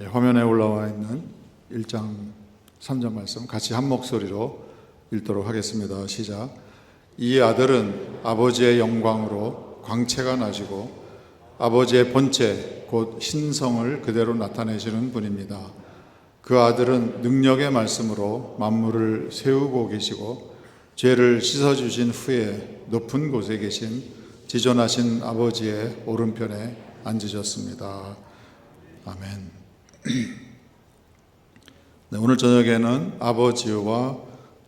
화면에 올라와 있는 1장 3절 말씀 같이 한 목소리로 읽도록 하겠습니다. 시작. 이 아들은 아버지의 영광으로 광채가 나시고 아버지의 본체 곧 신성을 그대로 나타내시는 분입니다. 그 아들은 능력의 말씀으로 만물을 세우고 계시고 죄를 씻어주신 후에 높은 곳에 계신 지존하신 아버지의 오른편에 앉으셨습니다. 아멘. 네, 오늘 저녁에는 아버지와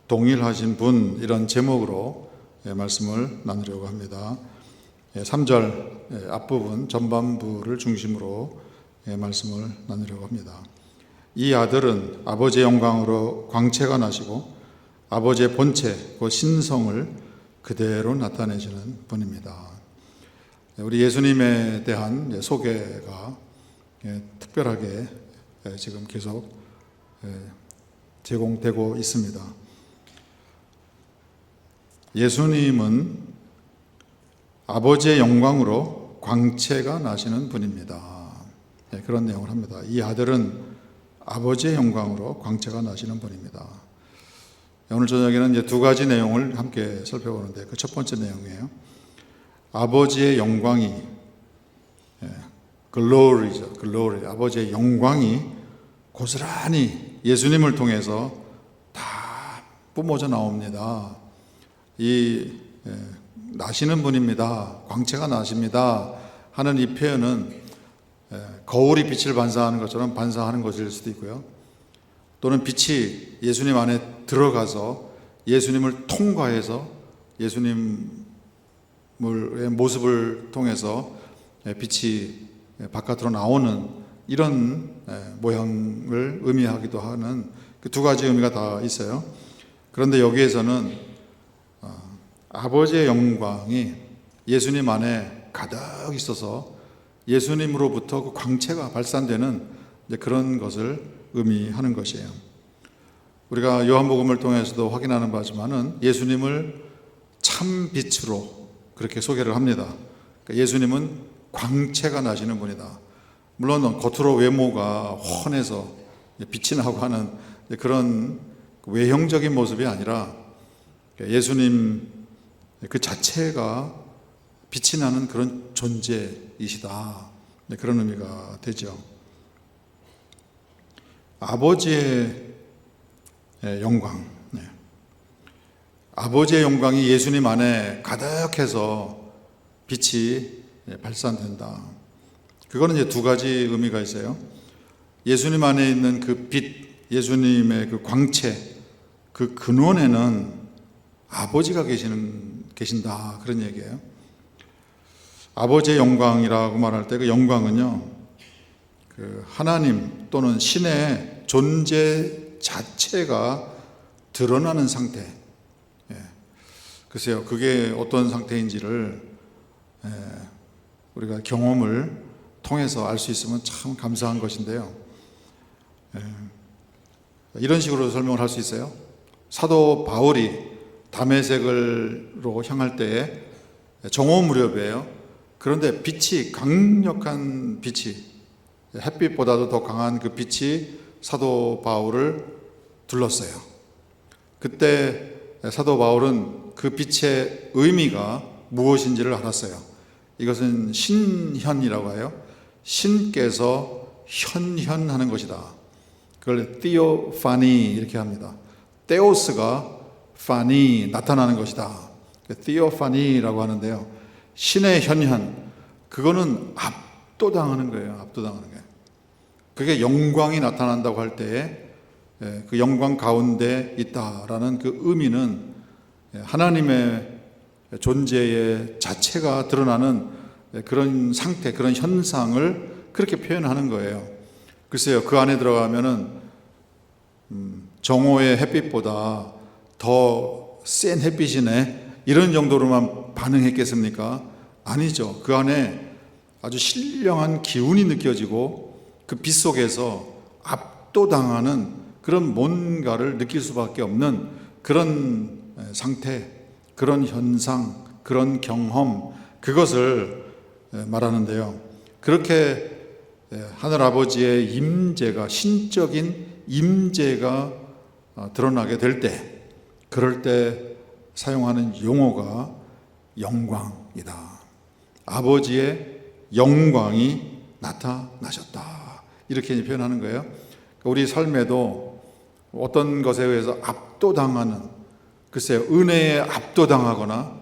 동일하신 분, 이런 제목으로 말씀을 나누려고 합니다. 3절 앞부분 전반부를 중심으로 말씀을 나누려고 합니다. 이 아들은 아버지의 영광으로 광채가 나시고 아버지의 본체, 그 신성을 그대로 나타내시는 분입니다. 우리 예수님에 대한 소개가 특별하게 지금 계속 제공되고 있습니다. 예수님은 아버지의 영광으로 광채가 나시는 분입니다. 그런 내용을 합니다. 이 아들은 아버지의 영광으로 광채가 나시는 분입니다. 오늘 저녁에는 이제 두 가지 내용을 함께 살펴보는데, 그 첫 번째 내용이에요. 아버지의 영광이, 글로리죠. 글로리. 아버지의 영광이 고스란히 예수님을 통해서 다 뿜어져 나옵니다. 나시는 분입니다. 광채가 나십니다. 하는 이 표현은 거울이 빛을 반사하는 것처럼 반사하는 것일 수도 있고요. 또는 빛이 예수님 안에 들어가서 예수님을 통과해서 예수님의 모습을 통해서 빛이 바깥으로 나오는 이런 모양을 의미하기도 하는 그 두 가지 의미가 다 있어요. 그런데 여기에서는 아버지의 영광이 예수님 안에 가득 있어서 예수님으로부터 그 광채가 발산되는 그런 것을 의미하는 것이에요. 우리가 요한복음을 통해서도 확인하는 바지만은 예수님을 참 빛으로 그렇게 소개를 합니다. 그러니까 예수님은 광채가 나시는 분이다. 물론 겉으로 외모가 훤해서 빛이 나고 하는 그런 외형적인 모습이 아니라 예수님 그 자체가 빛이 나는 그런 존재이시다. 그런 의미가 되죠. 아버지의 영광, 아버지의 영광이 예수님 안에 가득해서 빛이 발산된다. 그거는 이제 두 가지 의미가 있어요. 예수님 안에 있는 그 빛, 예수님의 그 광채, 그 근원에는 아버지가 계신다. 그런 얘기예요. 아버지의 영광이라고 말할 때 그 영광은요, 그 하나님 또는 신의 존재 자체가 드러나는 상태. 글쎄요, 그게 어떤 상태인지를 우리가 경험을 통해서 알 수 있으면 참 감사한 것인데요. 이런 식으로 설명을 할 수 있어요. 사도 바울이 다메섹으로 향할 때에 정오 무렵이에요. 그런데 빛이, 강력한 빛이, 햇빛보다도 더 강한 그 빛이 사도 바울을 둘렀어요. 그때 사도 바울은 그 빛의 의미가 무엇인지를 알았어요. 이것은 신현이라고 해요. 신께서 현현하는 것이다. 그걸 theophany 이렇게 합니다. 테오스가 파니, 나타나는 것이다. theophany라고 하는데요. 신의 현현, 그거는 압도당하는 거예요. 압도당하는 거예요. 그게 영광이 나타난다고 할 때에 그 영광 가운데 있다라는 그 의미는 하나님의 존재의 자체가 드러나는 그런 상태, 그런 현상을 그렇게 표현하는 거예요. 글쎄요, 그 안에 들어가면은 정오의 햇빛보다 더 센 햇빛이네, 이런 정도로만 반응했겠습니까? 아니죠. 그 안에 아주 신령한 기운이 느껴지고 그 빛 속에서 압도당하는 그런 뭔가를 느낄 수밖에 없는 그런 상태, 그런 현상, 그런 경험, 그것을 말하는데요. 그렇게 하늘 아버지의 임재가, 신적인 임재가 드러나게 될 때, 그럴 때 사용하는 용어가 영광이다. 아버지의 영광이 나타나셨다. 이렇게 표현하는 거예요. 우리 삶에도 어떤 것에 의해서 압도당하는, 글쎄요, 은혜에 압도당하거나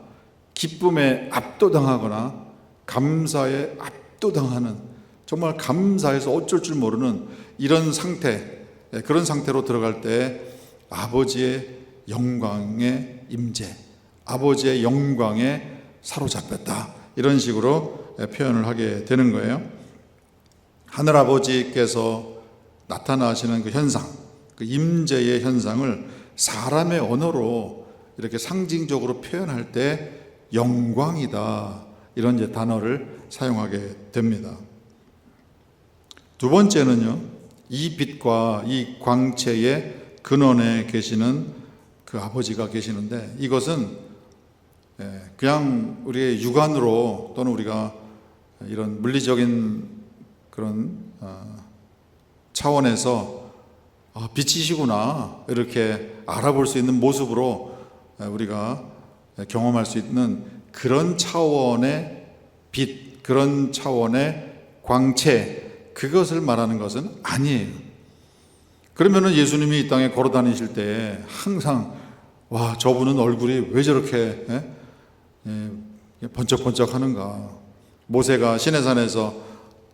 기쁨에 압도당하거나 감사에 압도당하는, 정말 감사해서 어쩔 줄 모르는 이런 상태, 그런 상태로 들어갈 때 아버지의 영광의 임재, 아버지의 영광에 사로잡혔다, 이런 식으로 표현을 하게 되는 거예요. 하늘아버지께서 나타나시는 그 현상, 그 임재의 현상을 사람의 언어로 이렇게 상징적으로 표현할 때 영광이다, 이런 이제 단어를 사용하게 됩니다. 두 번째는요, 이 빛과 이 광채의 근원에 계시는 그 아버지가 계시는데, 이것은 그냥 우리의 육안으로 또는 우리가 이런 물리적인 그런 차원에서 빛이시구나 이렇게 알아볼 수 있는 모습으로 우리가 경험할 수 있는 그런 차원의 빛, 그런 차원의 광채, 그것을 말하는 것은 아니에요. 그러면은 예수님이 이 땅에 걸어 다니실 때 항상 와, 저분은 얼굴이 왜 저렇게 번쩍번쩍 하는가. 모세가 시내산에서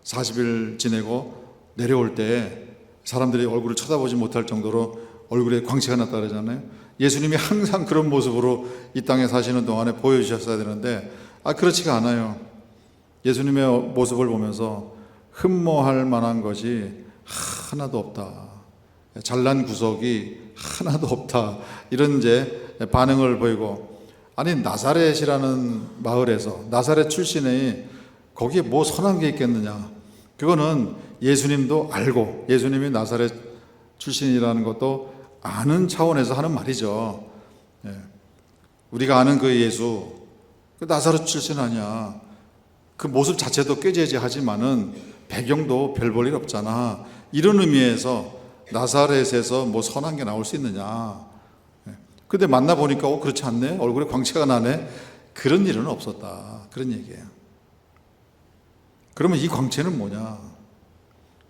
40일 지내고 내려올 때 사람들이 얼굴을 쳐다보지 못할 정도로 얼굴에 광채가 났다 그러잖아요. 예수님이 항상 그런 모습으로 이 땅에 사시는 동안에 보여주셨어야 되는데 그렇지가 않아요. 예수님의 모습을 보면서 흠모할 만한 것이 하나도 없다, 잘난 구석이 하나도 없다, 이런 이제 반응을 보이고, 아니 나사렛이라는 마을에서, 나사렛 출신의 거기에 뭐 선한 게 있겠느냐. 그거는 예수님도 알고 예수님이 나사렛 출신이라는 것도 아는 차원에서 하는 말이죠. 우리가 아는 그 예수, 그 나사렛 출신 아니야. 그 모습 자체도 꾀죄죄하지만은 배경도 별 볼 일 없잖아. 이런 의미에서 나사렛에서 뭐 선한 게 나올 수 있느냐. 근데 만나보니까 그렇지 않네, 얼굴에 광채가 나네, 그런 일은 없었다, 그런 얘기예요. 그러면 이 광채는 뭐냐?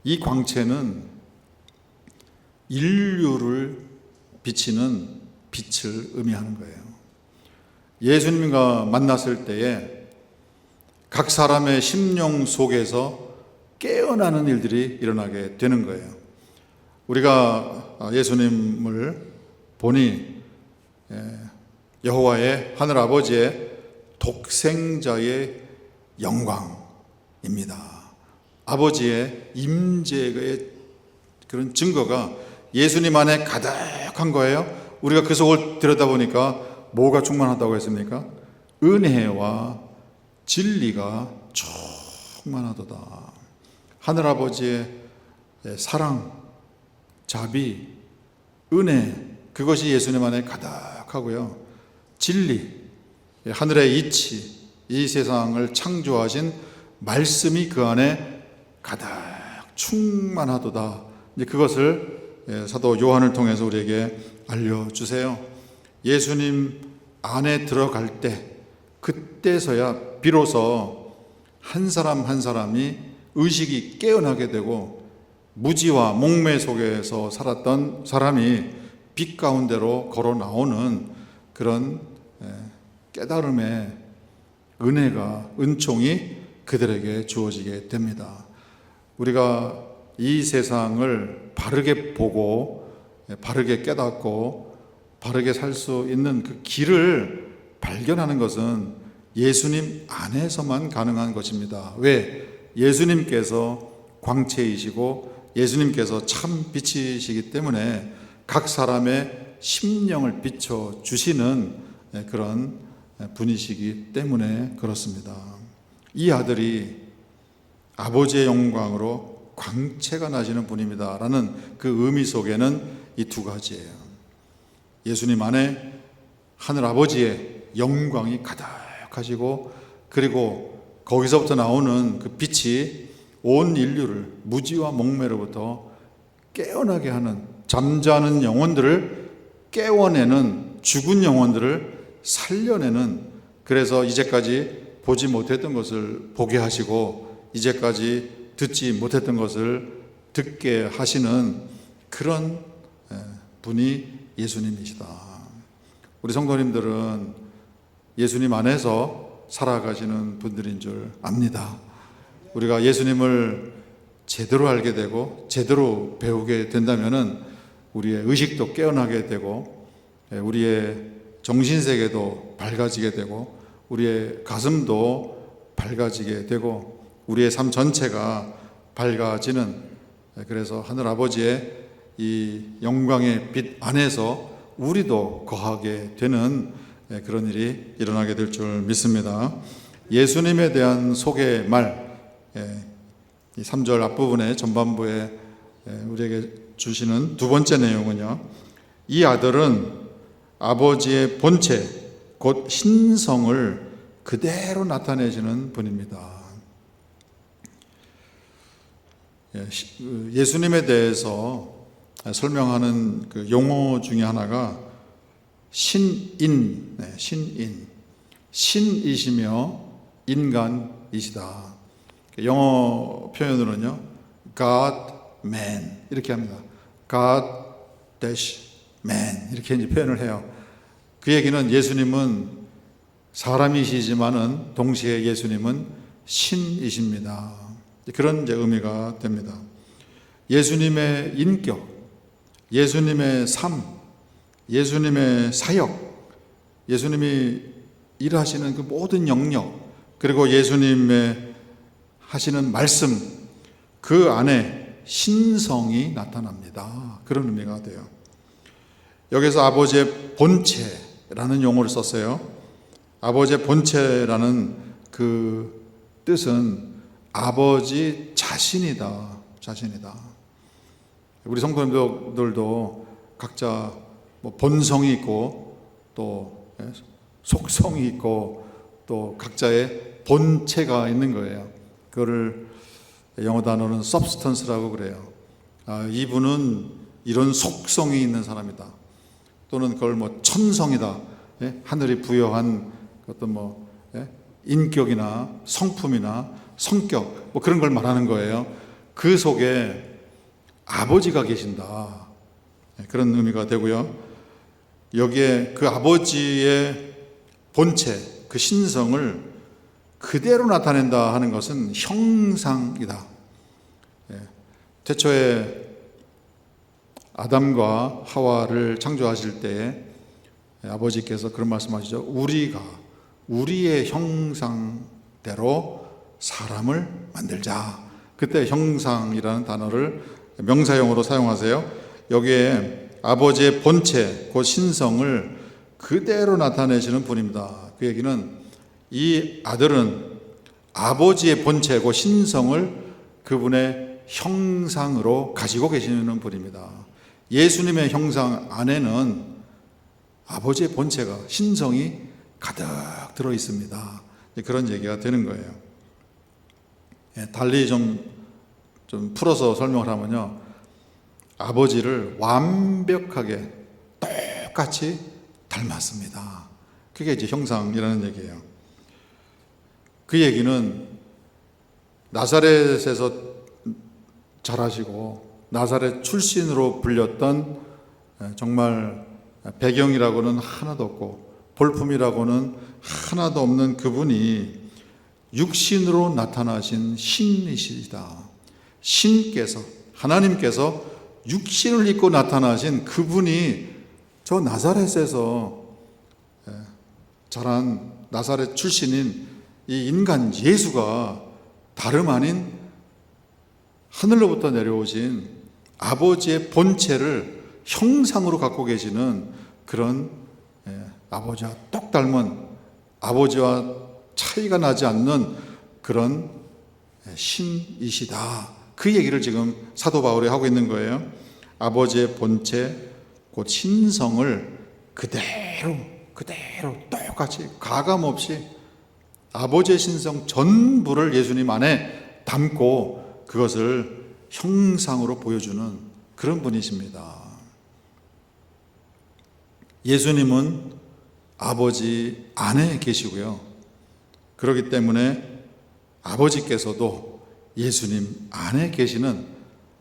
이 광채는 인류를 비치는 빛을 의미하는 거예요. 예수님과 만났을 때에 각 사람의 심령 속에서 깨어나는 일들이 일어나게 되는 거예요. 우리가 예수님을 보니 여호와의 하늘 아버지의 독생자의 영광입니다. 아버지의 임재의 그런 증거가 예수님 안에 가득한 거예요. 우리가 그 속을 들여다보니까 뭐가 충만하다고 했습니까? 은혜와 진리가 충만하도다. 하늘아버지의 사랑, 자비, 은혜, 그것이 예수님 안에 가득하고요. 진리, 하늘의 이치, 이 세상을 창조하신 말씀이 그 안에 가득 충만하도다. 이제 그것을 사도 요한을 통해서 우리에게 알려주세요. 예수님 안에 들어갈 때, 그때서야 비로소 한 사람 한 사람이 의식이 깨어나게 되고, 무지와 목매 속에서 살았던 사람이 빛 가운데로 걸어 나오는 그런 깨달음의 은혜가, 은총이 그들에게 주어지게 됩니다. 우리가 이 세상을 바르게 보고 바르게 깨닫고 바르게 살 수 있는 그 길을 발견하는 것은 예수님 안에서만 가능한 것입니다. 왜? 예수님께서 광채이시고 예수님께서 참 빛이시기 때문에 각 사람의 심령을 비춰주시는 그런 분이시기 때문에 그렇습니다. 이 아들이 아버지의 영광으로 광채가 나시는 분입니다 라는 그 의미 속에는 이 두 가지예요. 예수님 안에 하늘 아버지의 영광이 가득하시고, 그리고 거기서부터 나오는 그 빛이 온 인류를 무지와 목매로부터 깨어나게 하는, 잠자는 영혼들을 깨워내는, 죽은 영혼들을 살려내는, 그래서 이제까지 보지 못했던 것을 보게 하시고 이제까지 듣지 못했던 것을 듣게 하시는 그런 분이 예수님이시다. 우리 성도님들은 예수님 안에서 살아가시는 분들인 줄 압니다. 우리가 예수님을 제대로 알게 되고 제대로 배우게 된다면은 우리의 의식도 깨어나게 되고 우리의 정신세계도 밝아지게 되고 우리의 가슴도 밝아지게 되고 우리의 삶 전체가 밝아지는, 그래서 하늘 아버지의 이 영광의 빛 안에서 우리도 거하게 되는 그런 일이 일어나게 될 줄 믿습니다. 예수님에 대한 소개 말, 이 3절 앞부분의 전반부에 우리에게 주시는 두 번째 내용은요, 이 아들은 아버지의 본체 곧 신성을 그대로 나타내시는 분입니다. 예수님에 대해서 설명하는 그 용어 중에 하나가 신인, 신이시며 인간이시다. 영어 표현으로는요, God, man 이렇게 합니다. God dash man 이렇게 이제 표현을 해요. 그 얘기는 예수님은 사람이시지만은 동시에 예수님은 신이십니다. 그런 이제 의미가 됩니다. 예수님의 인격, 예수님의 삶, 예수님의 사역, 예수님이 일하시는 그 모든 영역, 그리고 예수님의 하시는 말씀, 그 안에 신성이 나타납니다. 그런 의미가 돼요. 여기서 아버지의 본체라는 용어를 썼어요. 아버지의 본체라는 그 뜻은 아버지 자신이다. 우리 성도님들도 각자 뭐 본성이 있고 또 속성이 있고 또 각자의 본체가 있는 거예요. 그거를 영어 단어는 substance라고 그래요. 이분은 이런 속성이 있는 사람이다. 또는 그걸 뭐 천성이다. 하늘이 부여한 어떤 인격이나 성품이나 성격 뭐 그런 걸 말하는 거예요. 그 속에 아버지가 계신다. 그런 의미가 되고요. 여기에 그 아버지의 본체, 그 신성을 그대로 나타낸다 하는 것은 형상이다. 태초에 아담과 하와를 창조하실 때에 아버지께서 그런 말씀하시죠. 우리가 우리의 형상대로 사람을 만들자. 그때 형상이라는 단어를 명사형으로 사용하세요. 여기에 아버지의 본체, 그 신성을 그대로 나타내시는 분입니다. 그 얘기는 이 아들은 아버지의 본체, 그 신성을 그분의 형상으로 가지고 계시는 분입니다. 예수님의 형상 안에는 아버지의 본체가, 신성이 가득 들어 있습니다. 그런 얘기가 되는 거예요. 달리 좀 풀어서 설명을 하면요, 아버지를 완벽하게 똑같이 닮았습니다. 그게 이제 형상이라는 얘기예요. 그 얘기는 나사렛에서 자라시고 나사렛 출신으로 불렸던 정말 배경이라고는 하나도 없고 볼품이라고는 하나도 없는 그분이 육신으로 나타나신 신이시다. 신께서, 하나님께서 육신을 입고 나타나신 그분이 저 나사렛에서 자란 나사렛 출신인 이 인간 예수가 다름 아닌 하늘로부터 내려오신 아버지의 본체를 형상으로 갖고 계시는 그런 아버지와 똑 닮은, 아버지와 차이가 나지 않는 그런 신이시다. 그 얘기를 지금 사도 바울이 하고 있는 거예요. 아버지의 본체, 곧 신성을 그대로 똑같이 가감 없이 아버지의 신성 전부를 예수님 안에 담고 그것을 형상으로 보여주는 그런 분이십니다. 예수님은 아버지 안에 계시고요. 그렇기 때문에 아버지께서도 예수님 안에 계시는,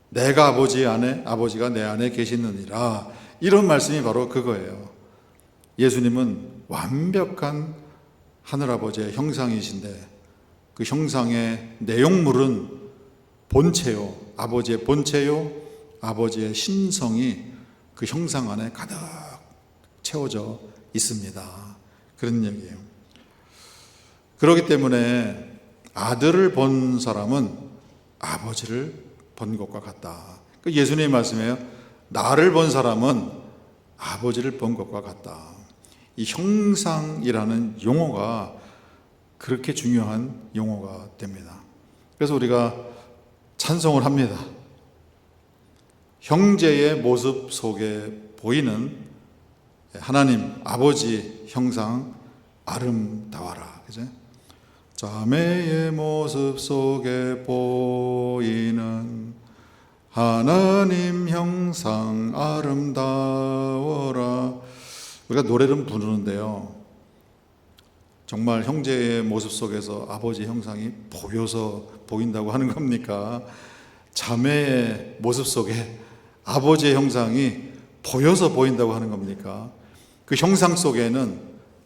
내가 아버지 안에, 아버지가 내 안에 계시느니라, 이런 말씀이 바로 그거예요. 예수님은 완벽한 하늘아버지의 형상이신데 그 형상의 내용물은 본체요, 아버지의 본체요, 아버지의 신성이 그 형상 안에 가득 채워져 있습니다. 그런 얘기예요. 그렇기 때문에 아들을 본 사람은 아버지를 본 것과 같다. 예수님의 말씀이에요. 나를 본 사람은 아버지를 본 것과 같다. 이 형상이라는 용어가 그렇게 중요한 용어가 됩니다. 그래서 우리가 찬송을 합니다. 형제의 모습 속에 보이는 하나님 아버지 형상 아름다워라. 그죠? 자매의 모습 속에 보이는 하나님 형상 아름다워라. 우리가 노래를 부르는데요, 정말 형제의 모습 속에서 아버지 형상이 보여서 보인다고 하는 겁니까? 자매의 모습 속에 아버지의 형상이 보여서 보인다고 하는 겁니까? 그 형상 속에는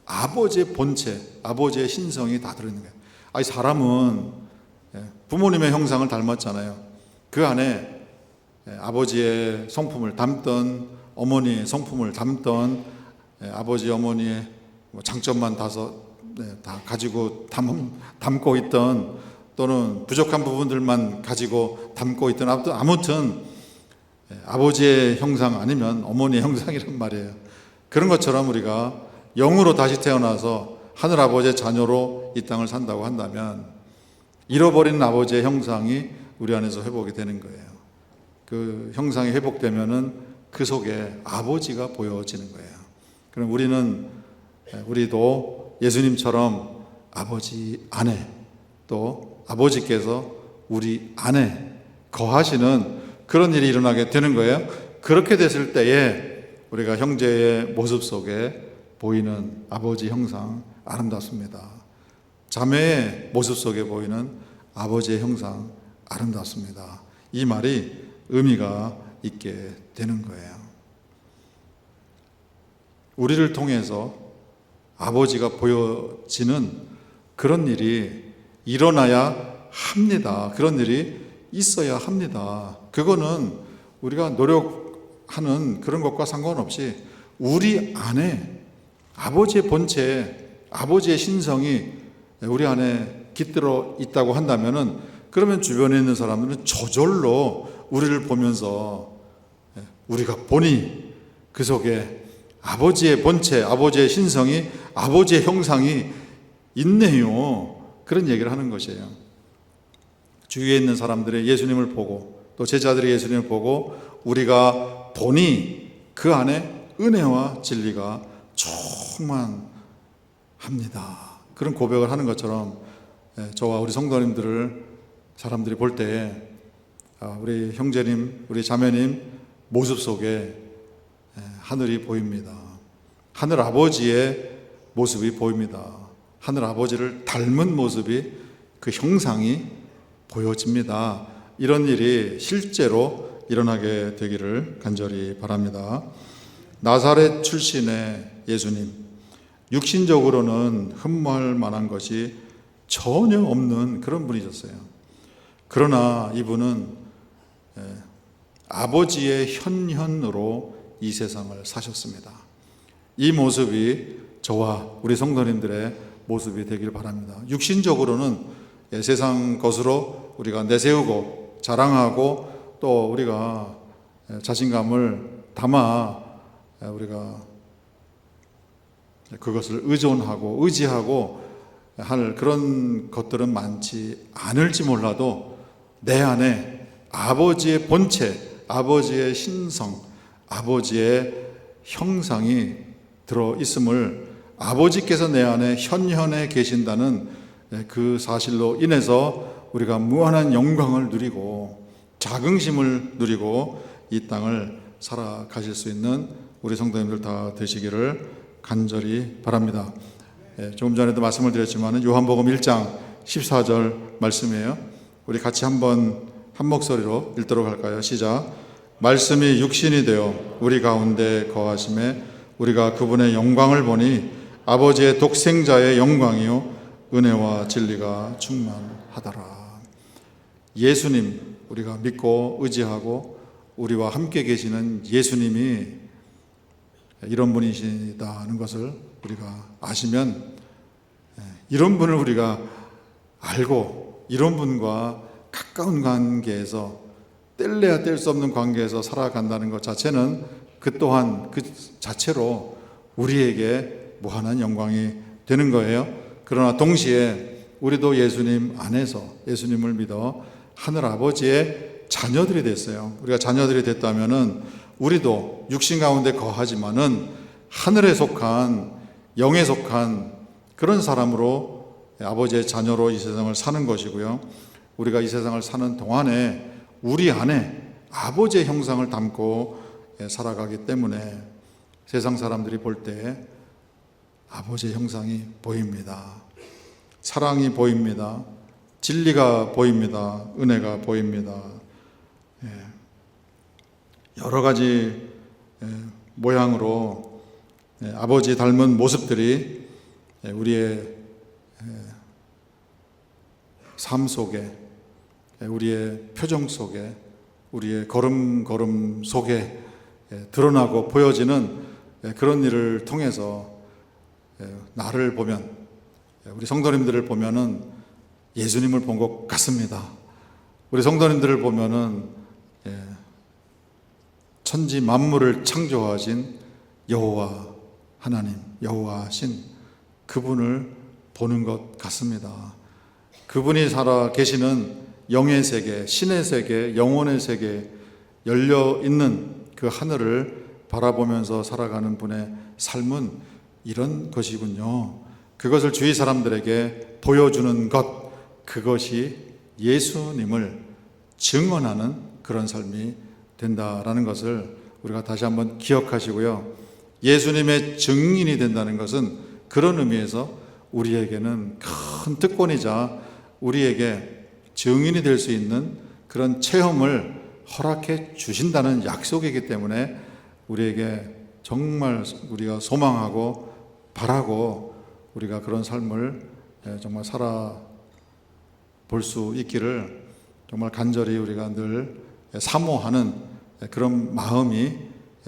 아버지의 본체, 아버지의 신성이 다 들어있는 거예요. 아니, 사람은 부모님의 형상을 닮았잖아요. 그 안에 아버지의 성품을 담던, 어머니의 성품을 담던, 아버지 어머니의 장점만 다 가지고 담고 있던, 또는 부족한 부분들만 가지고 담고 있던, 아무튼 아버지의 형상 아니면 어머니의 형상이란 말이에요. 그런 것처럼 우리가 영으로 다시 태어나서 하늘 아버지의 자녀로 이 땅을 산다고 한다면 잃어버린 아버지의 형상이 우리 안에서 회복이 되는 거예요. 그 형상이 회복되면은 그 속에 아버지가 보여지는 거예요. 그럼 우리도 예수님처럼 아버지 안에, 또 아버지께서 우리 안에 거하시는 그런 일이 일어나게 되는 거예요. 그렇게 됐을 때에 우리가 형제의 모습 속에 보이는 아버지 형상 아름답습니다. 자매의 모습 속에 보이는 아버지의 형상 아름답습니다. 이 말이 의미가 있게 되는 거예요. 우리를 통해서 아버지가 보여지는 그런 일이 일어나야 합니다. 그런 일이 있어야 합니다. 그거는 우리가 노력하는 그런 것과 상관없이 우리 안에 아버지의 본체, 아버지의 신성이 우리 안에 깃들어 있다고 한다면은, 그러면 주변에 있는 사람들은 저절로 우리를 보면서 우리가 보니 그 속에 아버지의 본체, 아버지의 신성이, 아버지의 형상이 있네요. 그런 얘기를 하는 것이에요. 주위에 있는 사람들이 예수님을 보고, 또 제자들이 예수님을 보고 우리가 보니 그 안에 은혜와 진리가 충만합니다. 그런 고백을 하는 것처럼 저와 우리 성도님들을 사람들이 볼 때 우리 형제님, 우리 자매님 모습 속에 하늘이 보입니다. 하늘 아버지의 모습이 보입니다. 하늘 아버지를 닮은 모습이, 그 형상이 보여집니다. 이런 일이 실제로 일어나게 되기를 간절히 바랍니다. 나사렛 출신의 예수님, 육신적으로는 흠모할 만한 것이 전혀 없는 그런 분이셨어요. 그러나 이분은 아버지의 현현으로 이 세상을 사셨습니다. 이 모습이 저와 우리 성도님들의 모습이 되길 바랍니다. 육신적으로는 세상 것으로 우리가 내세우고 자랑하고, 또 우리가 자신감을 담아 우리가 그것을 의존하고 의지하고 할 그런 것들은 많지 않을지 몰라도, 내 안에 아버지의 본체, 아버지의 신성, 아버지의 형상이 들어있음을, 아버지께서 내 안에 현현에 계신다는 그 사실로 인해서 우리가 무한한 영광을 누리고 자긍심을 누리고 이 땅을 살아가실 수 있는 우리 성도님들 다 되시기를 간절히 바랍니다. 조금 전에도 말씀을 드렸지만 요한복음 1장 14절 말씀이에요. 우리 같이 한번 한 목소리로 읽도록 할까요? 시작. 말씀이 육신이 되어 우리 가운데 거하심에 우리가 그분의 영광을 보니 아버지의 독생자의 영광이요 은혜와 진리가 충만하더라. 예수님, 우리가 믿고 의지하고 우리와 함께 계시는 예수님이 이런 분이시다는 것을 우리가 아시면 이런 분을 우리가 알고 이런 분과 가까운 관계에서 뗄래야 뗄 수 없는 관계에서 살아간다는 것 자체는 그 또한 그 자체로 우리에게 무한한 영광이 되는 거예요. 그러나 동시에 우리도 예수님 안에서 예수님을 믿어 하늘 아버지의 자녀들이 됐어요. 우리가 자녀들이 됐다면은 우리도 육신 가운데 거하지만은 하늘에 속한 영에 속한 그런 사람으로 아버지의 자녀로 이 세상을 사는 것이고요. 우리가 이 세상을 사는 동안에 우리 안에 아버지의 형상을 담고 살아가기 때문에 세상 사람들이 볼 때 아버지의 형상이 보입니다. 사랑이 보입니다. 진리가 보입니다. 은혜가 보입니다. 여러 가지 모양으로 아버지 닮은 모습들이 우리의 삶 속에, 우리의 표정 속에, 우리의 걸음걸음 속에 드러나고 보여지는 그런 일을 통해서 나를 보면, 우리 성도님들을 보면은 예수님을 본 것 같습니다. 우리 성도님들을 보면은 천지 만물을 창조하신 여호와 하나님, 여호와신 그분을 보는 것 같습니다. 그분이 살아 계시는 영의 세계, 신의 세계, 영혼의 세계 열려 있는 그 하늘을 바라보면서 살아가는 분의 삶은 이런 것이군요. 그것을 주위 사람들에게 보여주는 것, 그것이 예수님을 증언하는 그런 삶이 된다라는 것을 우리가 다시 한번 기억하시고요. 예수님의 증인이 된다는 것은 그런 의미에서 우리에게는 큰 특권이자 우리에게 증인이 될 수 있는 그런 체험을 허락해 주신다는 약속이기 때문에 우리에게 정말 우리가 소망하고 바라고 우리가 그런 삶을 정말 살아볼 수 있기를 정말 간절히 우리가 늘 사모하는 그런 마음이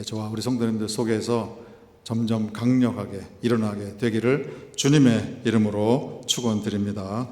저와 우리 성도님들 속에서 점점 강력하게 일어나게 되기를 주님의 이름으로 축원드립니다.